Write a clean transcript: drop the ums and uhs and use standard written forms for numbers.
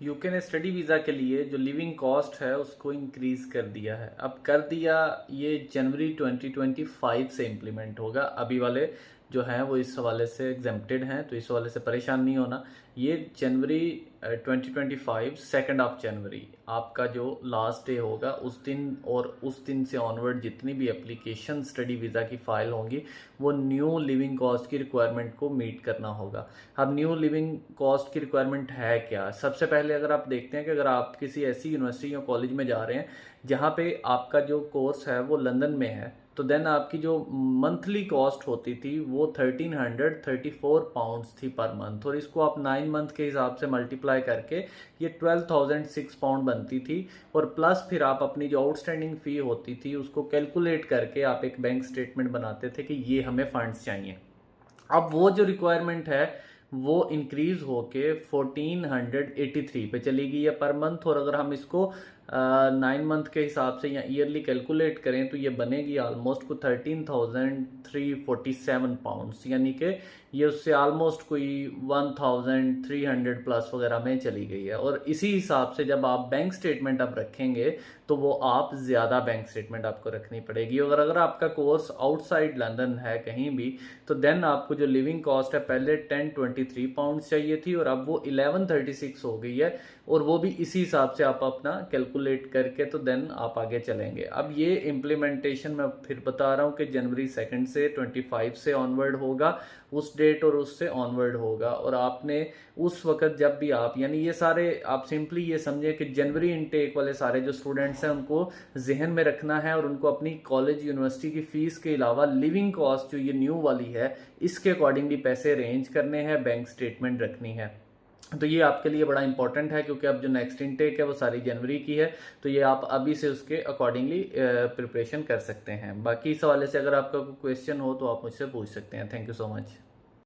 UK ने study visa के लिए जो लिविंग कॉस्ट है उसको इंक्रीज कर दिया है। अब कर दिया, ये जनवरी 2025 से इम्प्लीमेंट होगा। अभी वाले जो हैं वो इस हवाले से एग्जेम्प्टेड हैं, तो इस हवाले से परेशान नहीं होना। ये जनवरी 2025 2 जनवरी आपका जो लास्ट डे होगा उस दिन, और उस दिन से ऑनवर्ड जितनी भी एप्लीकेशन स्टडी वीज़ा की फ़ाइल होंगी वो न्यू लिविंग कॉस्ट की रिक्वायरमेंट को मीट करना होगा। अब न्यू लिविंग कॉस्ट की रिक्वायरमेंट है क्या? सबसे पहले अगर आप देखते हैं कि अगर आप किसी ऐसी यूनिवर्सिटी या कॉलेज में जा रहे हैं जहाँ पे आपका जो कोर्स है वो लंदन में है, तो देन आपकी जो मंथली कॉस्ट होती थी वो 1334 थी पर मंथ, और इसको आप 9 मंथ के हिसाब से मल्टीप्लाई करके ये 12,006 पाउंड बनती थी। और प्लस फिर आप अपनी जो आउटस्टैंडिंग फ़ी होती थी उसको कैलकुलेट करके आप एक बैंक स्टेटमेंट बनाते थे कि ये हमें फंड्स चाहिए। अब वो जो रिक्वायरमेंट है वो इंक्रीज होके 1483 पे चली गई है पर मंथ। और अगर हम इसको 9 मंथ के हिसाब से या ईयरली कैलकुलेट करें तो ये बनेगी ऑलमोस्ट को 13,347 पाउंड्स, यानी कि ये उससे ऑलमोस्ट कोई 1,300 प्लस वगैरह में चली गई है। और इसी हिसाब से जब आप बैंक स्टेटमेंट अब रखेंगे तो वो आप ज़्यादा बैंक स्टेटमेंट आपको रखनी पड़ेगी। अगर आपका कोर्स आउटसाइड लंदन है कहीं भी, तो देन आपको जो लिविंग कॉस्ट है पहले 1023 पाउंड्स चाहिए थी और अब वो 1136 हो गई है। और वो भी इसी हिसाब से आप अपना कैलकुलेट करके तो देन आप आगे चलेंगे। अब ये इम्प्लीमेंटेशन मैं फिर बता रहा हूँ कि जनवरी 2 से 25 से ऑनवर्ड होगा, उस डेट और उससे ऑनवर्ड होगा। और आपने उस वक्त जब भी आप, यानी ये सारे आप सिंपली ये समझे कि जनवरी इनटेक वाले सारे जो स्टूडेंट्स हैं उनको जहन में रखना है और उनको अपनी कॉलेज यूनिवर्सिटी की फीस के अलावा लिविंग कॉस्ट जो ये न्यू वाली है इसके अकॉर्डिंगली पैसे अरेंज करने हैं, बैंक स्टेटमेंट रखनी है। तो ये आपके लिए बड़ा इंपॉर्टेंट है क्योंकि अब जो नेक्स्ट इनटेक है वो सारी जनवरी की है, तो ये आप अभी से उसके अकॉर्डिंगली प्रिपरेशन कर सकते हैं। बाकी इस हवाले से अगर आपका कोई क्वेश्चन हो तो आप मुझसे पूछ सकते हैं। Thank you so much.